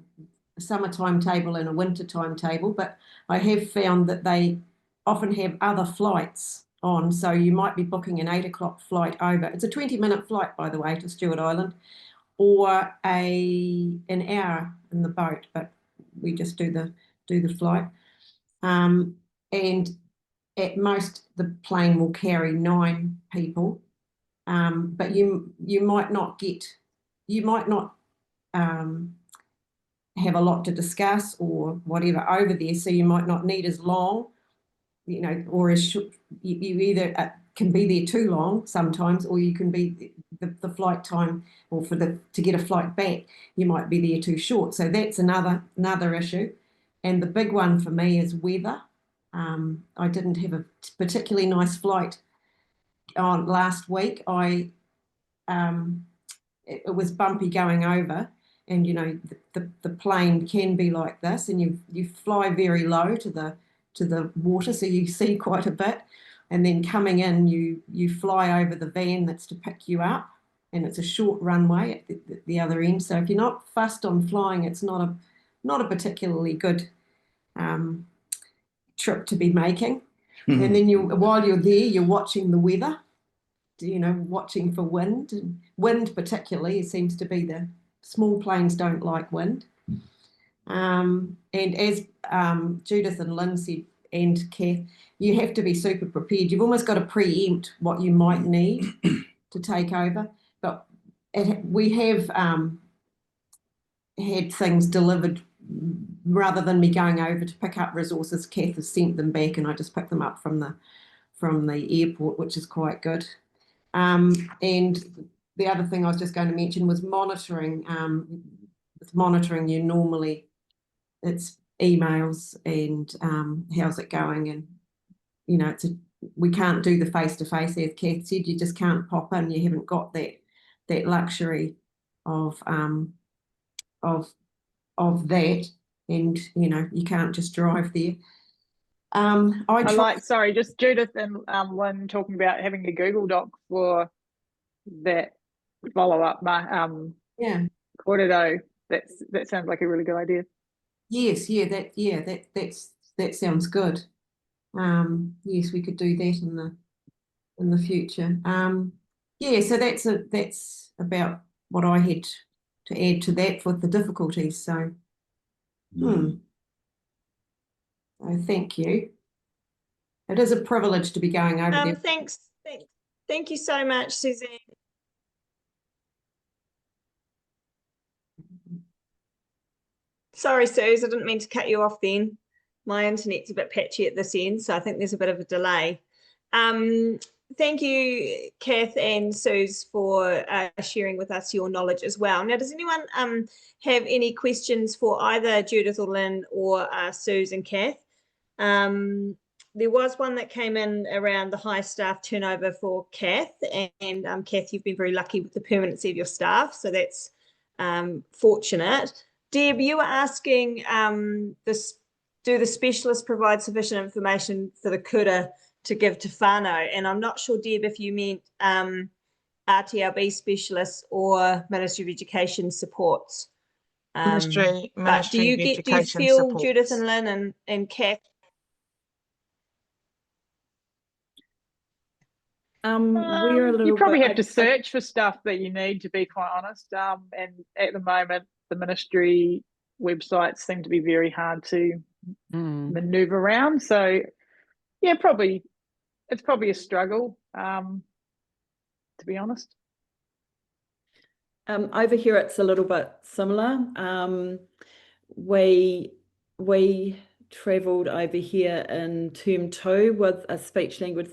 summer timetable and a winter timetable, but I have found that they often have other flights on. So you might be booking an 8 o'clock flight over. It's a 20-minute flight, by the way, to Stewart Island, or an hour in the boat, but we just do the flight. And at most the plane will carry 9 people, but you might not have a lot to discuss or whatever over there, so you might not need as long, you know, or as short. You either can be there too long sometimes, or you can be the flight time, or to get a flight back, you might be there too short. So that's another issue. And the big one for me is weather. I didn't have a particularly nice flight on last week. It was bumpy going over, and you know the plane can be like this, and you fly very low to the water, so you see quite a bit, and then coming in you fly over the van that's to pick you up, and it's a short runway at the other end. So if you're not fussed on flying, it's not a particularly good trip to be making. And then while you're there, you're watching the weather, you know, watching for wind, and wind particularly, it seems to be the small planes don't like wind. And as Judith and Lynn said, and Kath, you have to be super prepared. You've almost got to preempt what you might need to take over. But we have had things delivered rather than me going over to pick up resources. Kath has sent them back, and I just pick them up from the airport, which is quite good. And the other thing I was just going to mention was monitoring. With monitoring, you normally, it's emails and how's it going, and you know, we can't do the face-to-face, as Kath said. You just can't pop in. You haven't got that luxury of that, and you know, you can't just drive there. Sorry, just Judith and Lynn talking about having a Google Doc for that follow-up. Yeah, Kōrero. That sounds like a really good idea. Yes, that sounds good. Yes, we could do that in the future. Yeah, so that's about what I had to add to that with the difficulties. So, so thank you. It is a privilege to be going over there. Thank you so much, Suzanne. Sorry, Suze, I didn't mean to cut you off then. My internet's a bit patchy at this end, so I think there's a bit of a delay. Thank you, Kath and Suze, for sharing with us your knowledge as well. Now, does anyone have any questions for either Judith or Lynn, or Suze and Kath? There was one that came in around the high staff turnover for Kath, and Kath, you've been very lucky with the permanency of your staff, so that's fortunate. Deb, you were asking do the specialists provide sufficient information for the kura to give to whānau? And I'm not sure, Deb, if you meant RTLB specialists or Ministry of Education supports. Ministry but do you feel, supports. Judith and Lynn and Kath? We're a little you probably bit, have to search for stuff that you need, to be quite honest. And at the moment, the ministry websites seem to be very hard to maneuver around. So yeah, it's probably a struggle, to be honest. Over here, it's a little bit similar. We travelled over here in term 2 with a speech language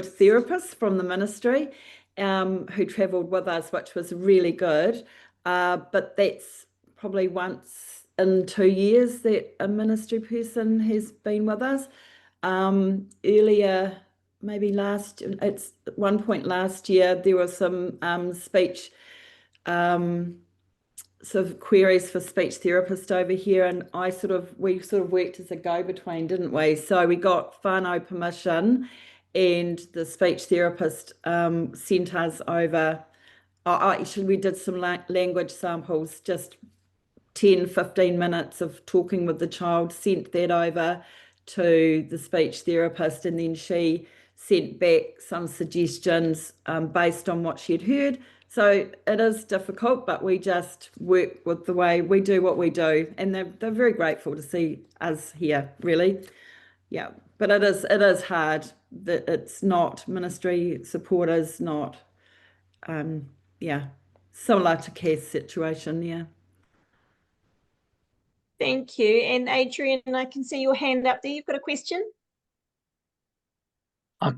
therapist from the ministry, who travelled with us, which was really good. But that's probably once in 2 years that a ministry person has been with us. Earlier, maybe at one point last year, there was some speech sort of queries for speech therapist over here, and we sort of worked as a go-between, didn't we? So we got whānau permission, and the speech therapist sent us over. Actually, we did some language samples, just 10-15 minutes of talking with the child, sent that over to the speech therapist, and then she sent back some suggestions based on what she'd heard. So it is difficult, but we just work with the way we do what we do, and they're very grateful to see us here, really. Yeah, but it is hard that it's not ministry support is not, similar to Cath's situation, yeah. Thank you. And Adrian, I can see your hand up there. You've got a question?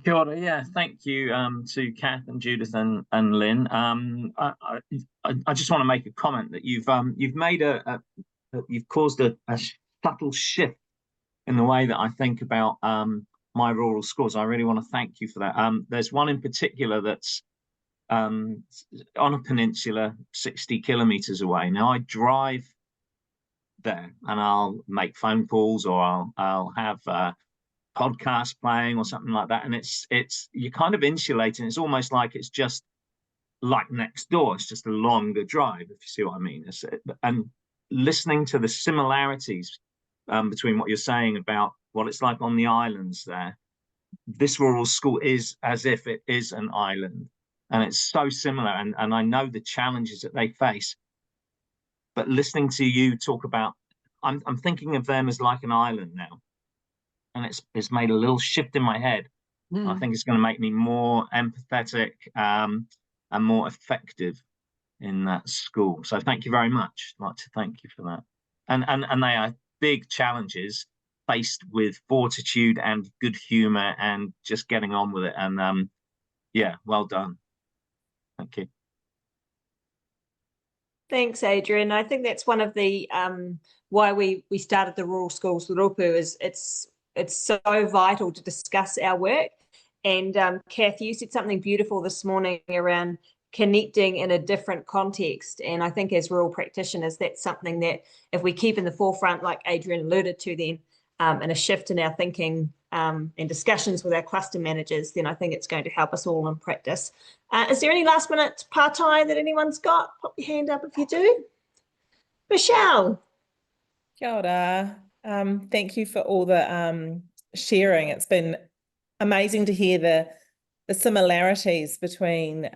Kia ora, yeah, thank you to Kath and Judith and Lynn. I just want to make a comment that you've made you've caused a subtle shift in the way that I think about my rural schools. I really want to thank you for that. There's one in particular that's on a peninsula 60 kilometers away. Now I drive there and I'll make phone calls, or I'll have podcast playing or something like that, and it's you're kind of insulating. It's almost like it's just like next door. It's just a longer drive, if you see what I mean. And listening to the similarities between what you're saying about what it's like on the islands there, this rural school is as if it is an island, and it's so similar, and I know the challenges that they face. But listening to you talk about, I'm thinking of them as like an island now. And it's made a little shift in my head. I think it's going to make me more empathetic and more effective in that school. So thank you very much. I'd like to thank you for that. And they are big challenges, faced with fortitude and good humor and just getting on with it. And yeah, well done. Thank you. Thanks, Adrian. I think that's one of the why we started the Rural Schools Rupu, is it's so vital to discuss our work. And Kath, you said something beautiful this morning around connecting in a different context. And I think as rural practitioners, that's something that if we keep in the forefront, like Adrian alluded to then, and a shift in our thinking and discussions with our cluster managers, then I think it's going to help us all in practice. Is there any last minute partai that anyone's got? Pop your hand up if you do. Michelle. Kia ora. Thank you for all the sharing. It's been amazing to hear the similarities between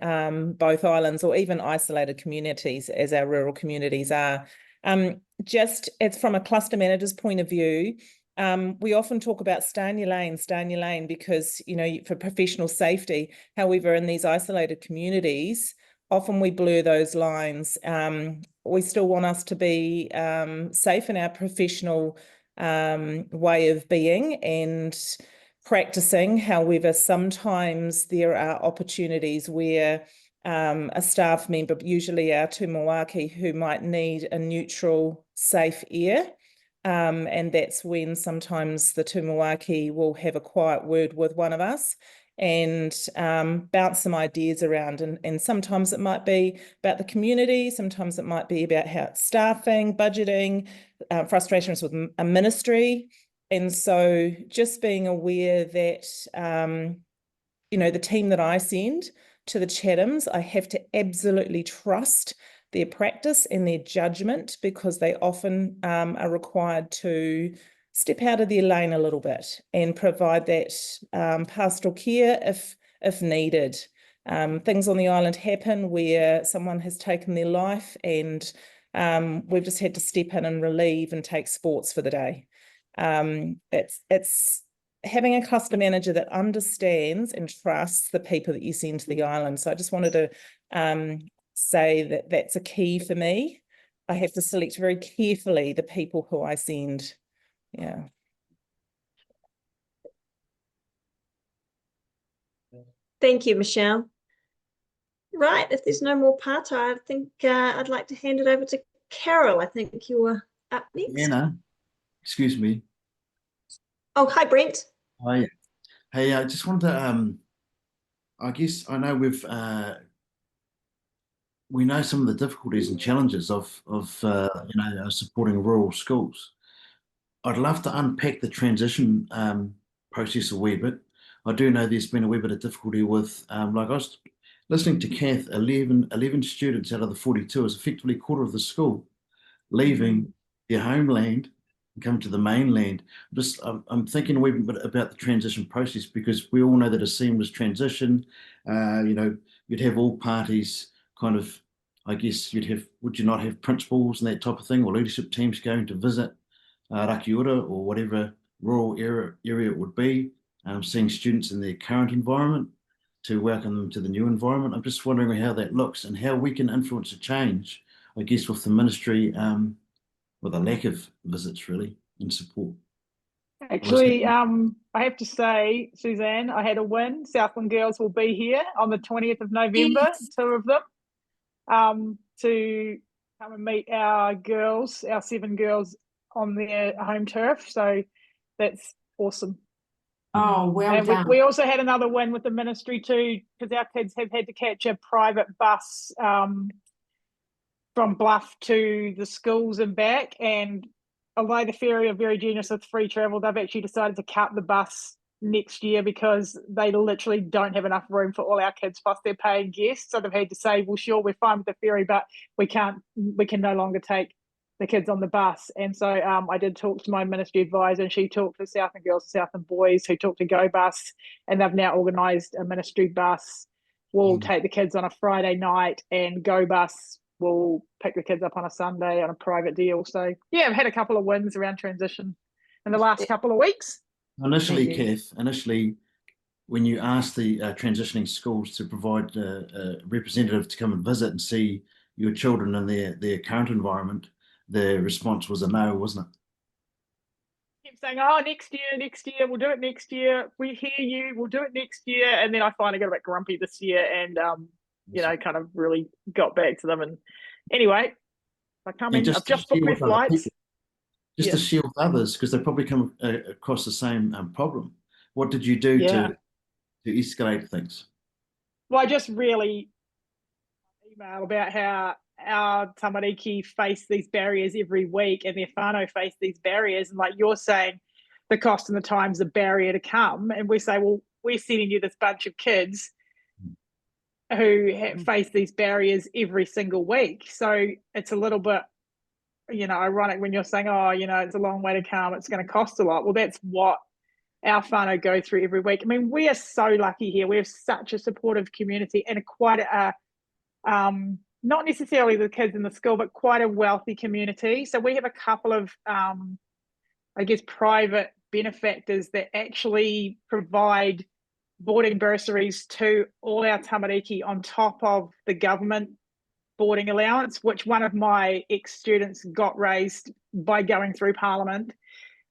both islands, or even isolated communities as our rural communities are. It's from a cluster manager's point of view, we often talk about stay in your lane, because, you know, for professional safety. However, in these isolated communities, often we blur those lines. We still want us to be safe in our professional way of being and practicing. However, sometimes there are opportunities where a staff member, usually our tūmawaki, who might need a neutral, safe ear. And that's when sometimes the tūmawaki will have a quiet word with one of us and bounce some ideas around. And sometimes it might be about the community, sometimes it might be about how it's staffing, budgeting, frustrations with a ministry. And so just being aware that, you know, the team that I send to the Chathams, I have to absolutely trust their practice and their judgment, because they often are required to step out of their lane a little bit and provide that pastoral care if needed. Things on the island happen where someone has taken their life, and we've just had to step in and relieve and take sports for the day. It's having a cluster manager that understands and trusts the people that you send to the island. So I just wanted to say that that's a key for me. I have to select very carefully the people who I send. Yeah. Thank you, Michelle. Right, if there's no more pātai, I think I'd like to hand it over to Carol. I think you're up next. Anna, excuse me. Oh, hi, Brent. Hi. Hey, I just wanted to, I guess I know we know some of the difficulties and challenges of supporting rural schools. I'd love to unpack the transition process a wee bit. I do know there's been a wee bit of difficulty with, like I was listening to Kath, 11 students out of the 42 is effectively a quarter of the school leaving their homeland and come to the mainland. I'm thinking a wee bit about the transition process, because we all know that a seamless transition, you'd have all parties kind of, I guess would you not have principals and that type of thing, or leadership teams going to visit Rakiura or whatever rural area it would be, seeing students in their current environment to welcome them to the new environment. I'm just wondering how that looks and how we can influence a change, I guess, with the ministry, with a lack of visits really and support. Actually, I have to say, Suzanne, I had a win. Southland Girls will be here on the 20th of November, yes. 2 of them, to come and meet our girls, our 7 girls on their home turf. So that's awesome. Oh, well and done. We also had another win with the ministry too, because our kids have had to catch a private bus from Bluff to the schools and back. And although the ferry are very generous with free travel, they've actually decided to cut the bus next year because they literally don't have enough room for all our kids, plus they're paying guests. So they've had to say, well, sure, we're fine with the ferry, but we can no longer take the kids on the bus. And so I did talk to my ministry advisor, and she talked to Southland Girls, Southland Boys, who talked to Go Bus, and they've now organised a ministry bus. We'll take the kids on a Friday night, and Go Bus will pick the kids up on a Sunday on a private deal. So yeah, I've had a couple of wins around transition in the last couple of weeks. Initially, Kath, when you asked the transitioning schools to provide a representative to come and visit and see your children in their current environment, the response was a no, wasn't it? Keep saying, oh, next year, we'll do it next year. We hear you, we'll do it next year. And then I finally got a bit grumpy this year and, kind of really got back to them. And anyway, I come in, I've just booked my flights. To share with others, because they probably come across the same problem. What did you do to escalate things? Well, I just really email about how our tamariki face these barriers every week, and their whānau face these barriers. And like you're saying, the cost and the time's a barrier to come. And we say, well, we're sending you this bunch of kids who face these barriers every single week. So it's a little bit, ironic when you're saying, oh, it's a long way to come, it's going to cost a lot. Well, that's what our whānau go through every week. I mean, we are so lucky here. We have such a supportive community and quite a, not necessarily the kids in the school, but quite a wealthy community. So we have a couple of, private benefactors that actually provide boarding bursaries to all our tamariki on top of the government boarding allowance, which one of my ex-students got raised by going through Parliament,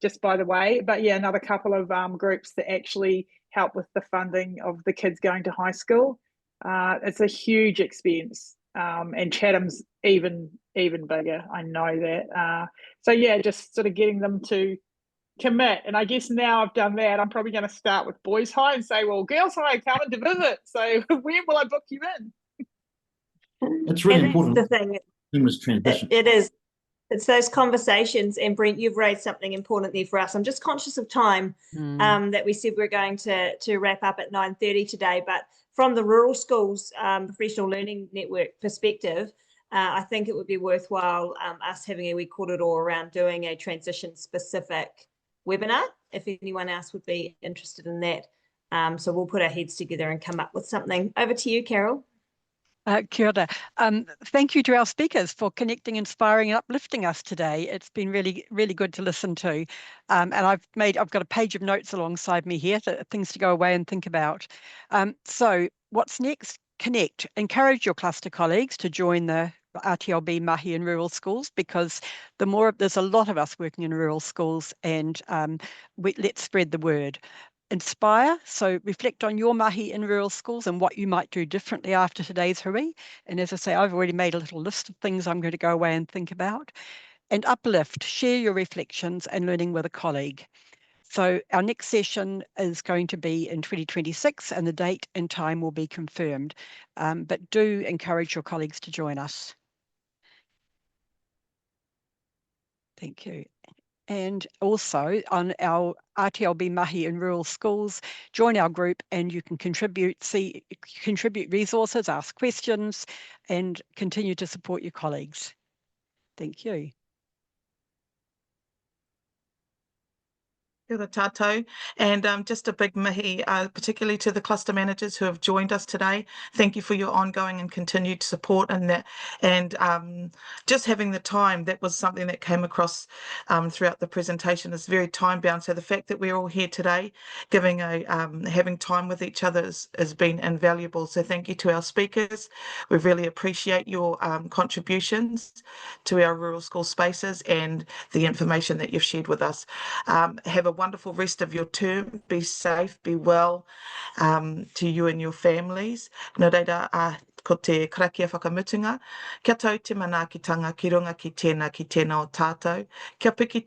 just by the way. But yeah, another couple of groups that actually help with the funding of the kids going to high school. It's a huge expense. And Chatham's even bigger. I know that. So yeah, just sort of getting them to commit. And I guess now I've done that, I'm probably going to start with Boys High and say, well, Girls High coming to visit. So when will I book you in? It's really important. That's the thing. It is. It's those conversations. And Brent, you've raised something important there for us. I'm just conscious of time that we said we're going to wrap up at 9:30 today. But from the Rural Schools Professional Learning Network perspective, I think it would be worthwhile us having a wee korero around doing a transition specific webinar, if anyone else would be interested in that. So we'll put our heads together and come up with something. Over to you, Carol. Kia ora. Thank you to our speakers for connecting, inspiring and uplifting us today. It's been really, really good to listen to. And I've got a page of notes alongside me here, things to go away and think about. So what's next? Connect. Encourage your cluster colleagues to join the RTLB Mahi in rural schools, because there's a lot of us working in rural schools, and let's spread the word. Inspire, so reflect on your mahi in rural schools and what you might do differently after today's hui. And as I say, I've already made a little list of things I'm going to go away and think about. And uplift, share your reflections and learning with a colleague. So our next session is going to be in 2026, and the date and time will be confirmed. But do encourage your colleagues to join us. Thank you. And also on our RTLB Mahi in rural schools, join our group and you can contribute resources, ask questions, and continue to support your colleagues. Thank you. Kia ora tātou, and just a big mihi, particularly to the cluster managers who have joined us today. Thank you for your ongoing and continued support in that, and just having the time. That was something that came across throughout the presentation. Is very time bound. So the fact that we're all here today, having time with each other has been invaluable. So thank you to our speakers. We really appreciate your contributions to our rural school spaces and the information that you've shared with us. Have a wonderful rest of your term. Be safe, be well, to you and your families. Nō reira, ko te karakia whakamutunga. Kia tau te manaakitanga ki runga ki tēnā o tātou. Kia piki te